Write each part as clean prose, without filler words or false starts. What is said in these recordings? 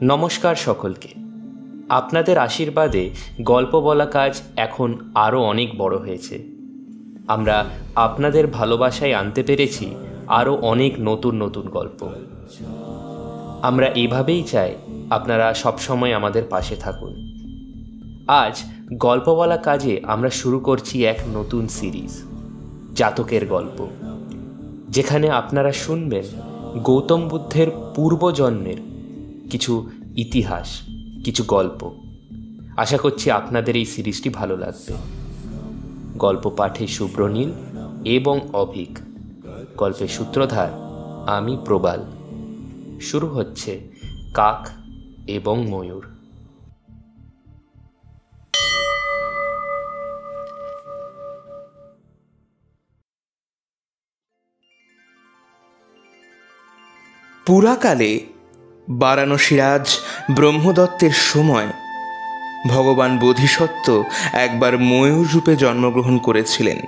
নমস্কার সকলকে। আপনাদের আশীর্বাদে গল্প বলা কাজ এখন আরও অনেক বড় হয়েছে। আমরা আপনাদের ভালোবাসায় আনতে পেরেছি আরও অনেক নতুন নতুন গল্প। আমরা এভাবেই চাই আপনারা সবসময় আমাদের পাশে থাকুন। আজ গল্প বলা কাজে আমরা শুরু করছি এক নতুন সিরিজ, জাতকের গল্প, যেখানে আপনারা শুনবেন গৌতম বুদ্ধের পূর্বজন্মের কিছু ইতিহাস, কিছু গল্প। আশা করছি আপনাদের এই সিরিজটি ভালো লাগবে। গল্প পাঠে সুব্রনীল এবং অভিক, গল্পের সূত্রধার আমি প্রবাল। শুরু হচ্ছে কাক এবং ময়ূর। পুরাকালে বারাণসীরাজ ব্রহ্মদত্তের সময় ভগবান বোধিসত্ত্ব একবার ময়ূর রূপে জন্মগ্রহণ করেছিলেন।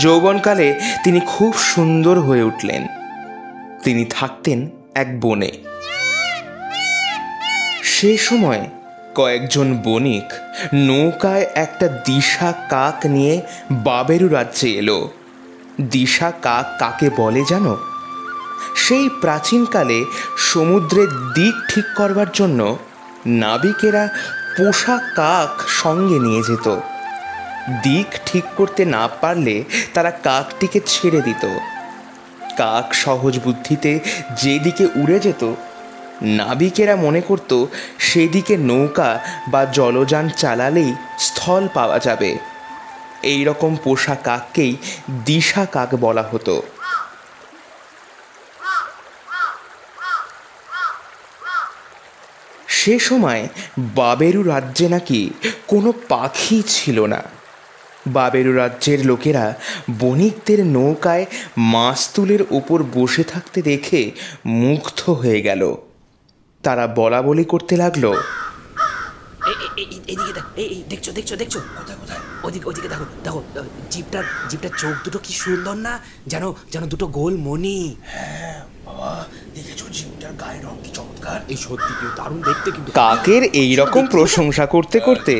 যৌবনকালে তিনি খুব সুন্দর হয়ে উঠলেন। তিনি থাকতেন এক বনে। সে সময় কয়েকজন বণিক নৌকায় একটা দিশা কাক নিয়ে বাবেরু রাজ্যে এলো। দিশা কাক কাকে বলে জানো? সেই প্রাচীনকালে সমুদ্রের দিক ঠিক করবার জন্য নাবিকেরা পোষা কাক সঙ্গে নিয়ে যেত। দিক ঠিক করতে না পারলে তারা কাকটিকে ছেড়ে দিত। কাক সহজ বুদ্ধিতে যেদিকে উড়ে যেত, নাবিকেরা মনে করত সেদিকে নৌকা বা জলযান চালালেই স্থল পাওয়া যাবে। এই রকম পোষা কাককেই দিশা কাক বলা হতো। সে সময় বাবেরু রাজ্যে নাকি কোনো পাখি ছিল না। বাবেরু রাজ্যের লোকেরা বণিকদের নৌকায় মাস্তুলের ওপর বসে থাকতে দেখে মুগ্ধ হয়ে গেল। তারা বলা বলি করতে লাগলো, দেখছো দেখছো দেখছো, কোথায় কোথায়, ওইদিকে দেখো দেখো, জিপটার চোখ দুটো কি সুন্দর না, যেন দুটো গোল মণি। হ্যাঁ বাবা, দেখেছো জিপটার গায়ের রং কি চমৎকার, এই সত্যি কি দারুণ দেখতে। কিন্তু কাকের এই রকম প্রশংসা করতে করতে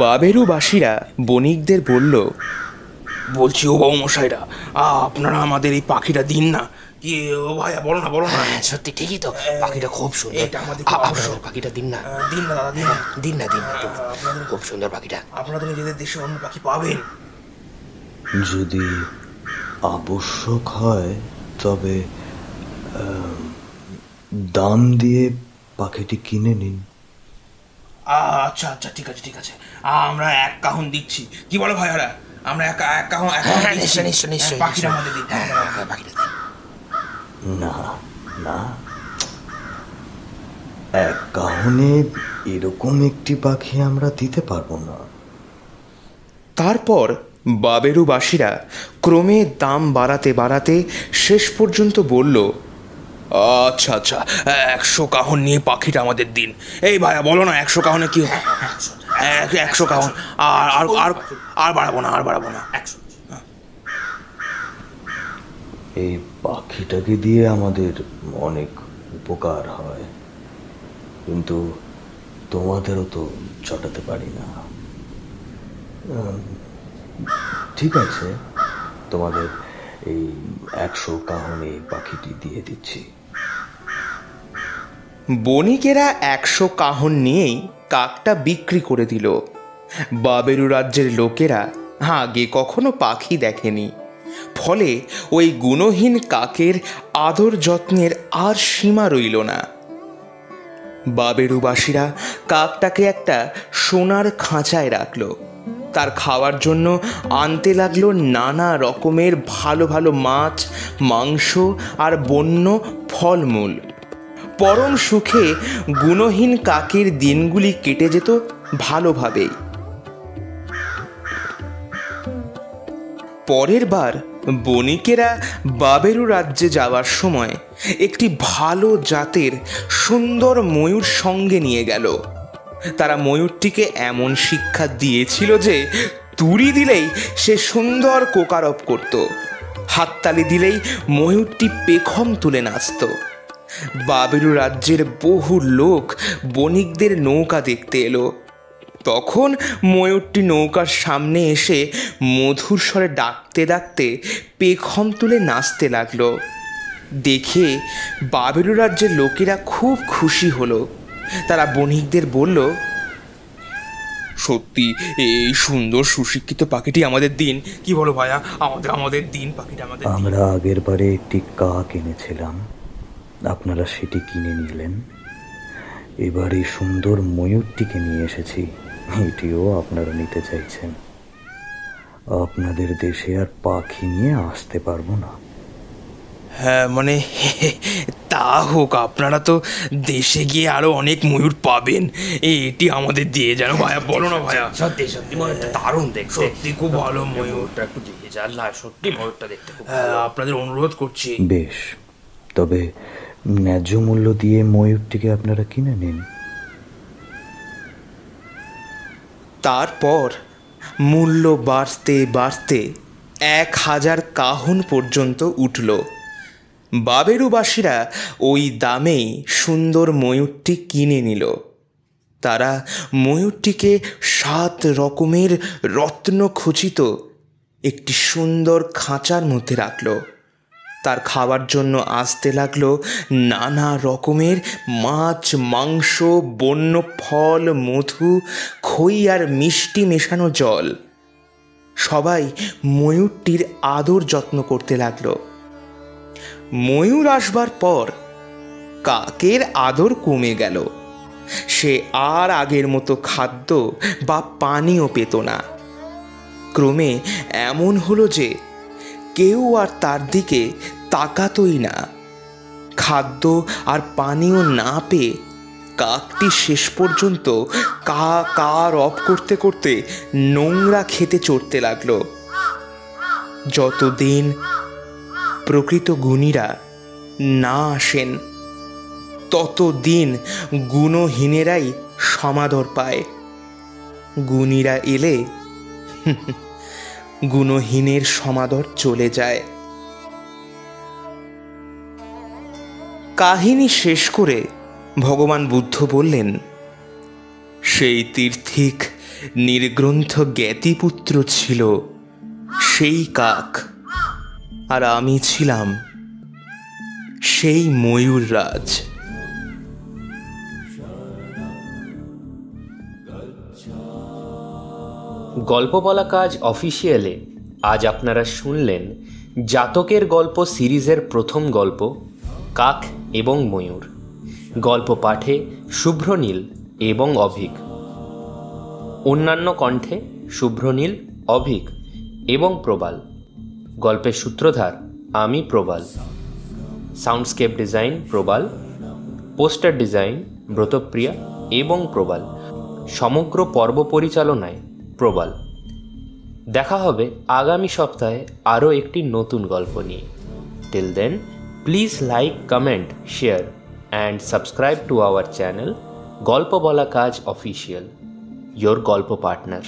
বাবেরুবাসীরা বণিকদের বলল, বলছি ও বাবু মশাইরা, আপনারা আমাদের এই পাখিটা দিন না। কি ও ভাইয়া, বলো না বলো না। সত্যি ঠিকই তো, পাখিটা খুব সুন্দর। এটা আমাদের পাখিটা দিন না, দিন না দাদা, দিন না। দিন না, খুব সুন্দর পাখিটা। আপনারা তো নিজেদের দেশে অন্য পাখি পাবেন। যদি আবশ্যক হয় তবে দাম দিয়ে পাখিটি কিনে নিন। আচ্ছা আচ্ছা, ঠিক আছে ঠিক আছে, আমরা এক কাহন দিচ্ছি। কি বলো ভাইয়ারা, আমরা এক কাহন নিশ্চয় পাখিটা আমাদের দিন। পাখিটা দিন। না না, এক কাহনে এরকম একটি পাখি আমরা দিতে পারবো না। তারপর বাবেরুবাসীরা ক্রমে দাম বাড়াতে বাড়াতে শেষ পর্যন্ত বলল, আচ্ছা আচ্ছা, 100 কাহন নিয়ে পাখিটা আমাদের দিন। এই ভাইয়া বলো না, 100 কাহনে কি 100 কাহন, আর বাড়াবো না 100। এই পাখিটাকে দিয়ে আমাদের অনেক উপকার হয়, কিন্তু তোমাদেরও তো চটাতে পারি না। ঠিক আছে, তোমাদের এই 100 কাহনে পাখিটি দিয়ে দিচ্ছি। বণিকেরা 100 কাহন নিয়েই কাকটা বিক্রি করে দিল। বাবেরু রাজ্যের লোকেরা আগে কখনো পাখি দেখেনি, ফলে ওই গুণহীন কাকের আদর যত্নের আর সীমা রইল না। বাবেরুবাসীরা কাকটাকে একটা সোনার খাঁচায় রাখলো। তার খাওয়ার জন্য আনতে লাগলো নানা রকমের ভালো ভালো মাছ, মাংস আর বন্য ফলমূল। পরম সুখে গুণহীন কাকের দিনগুলি কেটে যেত ভালোভাবেই। পরের বার বণিকেরা বাবেরু রাজ্যে যাওয়ার সময় একটি ভালো জাতের সুন্দর ময়ূর সঙ্গে নিয়ে গেল। তারা ময়ূরটিকে এমন শিক্ষা দিয়েছিল যে তুড়ি দিলেই সে সুন্দর কোকারপ করত। হাততালি দিলেই ময়ূরটি পেখম তুলে নাচত। বাবেরু রাজ্যের বহু লোক বণিকদের নৌকা দেখতে এলো। তখন ময়ূরটি নৌকার সামনে এসে মধুর স্বরে ডাকতে ডাকতে পেখম তুলে নাচতে লাগলো। দেখে বাবেরু রাজ্যের লোকেরা খুব খুশি হলো। তারা বণিকদের বলল, সত্যি এই সুন্দর সুশিক্ষিত পাখিটি আমাদের দিন। কি বলো ভাইয়া, আমাদের দিন পাখিটা আমাদের। আমরা আগের বারে একটি কাক এনেছিলাম, আপনারা সেটি কিনে নিলেন। এবার এই সুন্দর ময়ূরটিকে নিয়ে এসেছি, এটিও আপনারা নিতে চাইছেন। আপনাদের দেশে আর পাখি নিয়ে আসতে পারবো না। হ্যাঁ মানে তা হোক, আপনারা তো দেশে গিয়ে আরো অনেক ময়ূর পাবেন, এটি আমাদের দিয়ে যেন ভাইয়া। বলো না ভাইয়া? সত্যি সত্যি ময়ূরটা দারুণ দেখতে, সত্যি খুব ভালো ময়ূরটা। একটু দেখে যান না, সত্যি ময়ূরটা দেখতে খুব হ্যাঁ, আপনাদের অনুরোধ করছি। বেশ, তবে ন্যায্য মূল্য দিয়ে ময়ূরটিকে আপনারা কিনে নিন। তারপর মূল্য বাড়তে বাড়তে 1000 কাহন পর্যন্ত উঠল। বাবেরুবাসীরা ওই দামেই সুন্দর ময়ূরটি কিনে নিল। তারা ময়ূরটিকে 7 রকমের রত্নখচিত একটি সুন্দর খাঁচার মধ্যে রাখল। তার খাবার জন্য আসতে লাগলো নানা রকমের মাছ, মাংস, বন্য ফল, মধু, খই আর মিষ্টি মেশানো জল। সবাই ময়ূরটির আদর যত্ন করতে লাগলো। ময়ূর আসবার পর কাকের আদর কমে গেল। সে আর আগের মতো খাদ্য বা পানীয় পেত না। ক্রমে এমন হলো যে কেউ আর তার দিকে তাকাতই না। খাদ্য আর পানীয় না পেয়ে কাকটি শেষ পর্যন্ত কা কা রব করতে করতে নোংরা খেতে চড়তে লাগলো। যতদিন প্রকৃত গুণীরা না আসেন ততদিন গুণহীনেরাই সমাদর পায়। গুণীরা এলে গুণহীনের সমাদর চলে যায়। কাহিনী শেষ করে ভগবান বুদ্ধ বললেন, সেই তীর্থিক নির্গ্রন্থ জ্ঞাতিপুত্র ছিল সেই কাক, আর আমি ছিলাম সেই ময়ূররাজ। গল্প বলা কাজ অফিসিয়ালে আজ আপনারা শুনলেন জাতকের গল্প সিরিজের প্রথম গল্প কাক এবং ময়ূর। গল্প পাঠে শুভ্রনীল এবং অভিক, অন্যান্য কণ্ঠে শুভ্রনীল, অভিক এবং প্রবাল। গল্পের সূত্রধার আমি প্রবাল। সাউন্ডস্কেপ ডিজাইন প্রবাল, পোস্টার ডিজাইন ব্রতপ্রিয়া এবং প্রবাল, সমগ্র পর্ব পরিচালনায় প্রবাল। দেখা হবে আগামী সপ্তাহে আরও একটি নতুন গল্প নিয়ে। Till then, please like, comment, share and subscribe to our channel গল্প বলা কাজ অফিসিয়াল, your গল্প পার্টনার।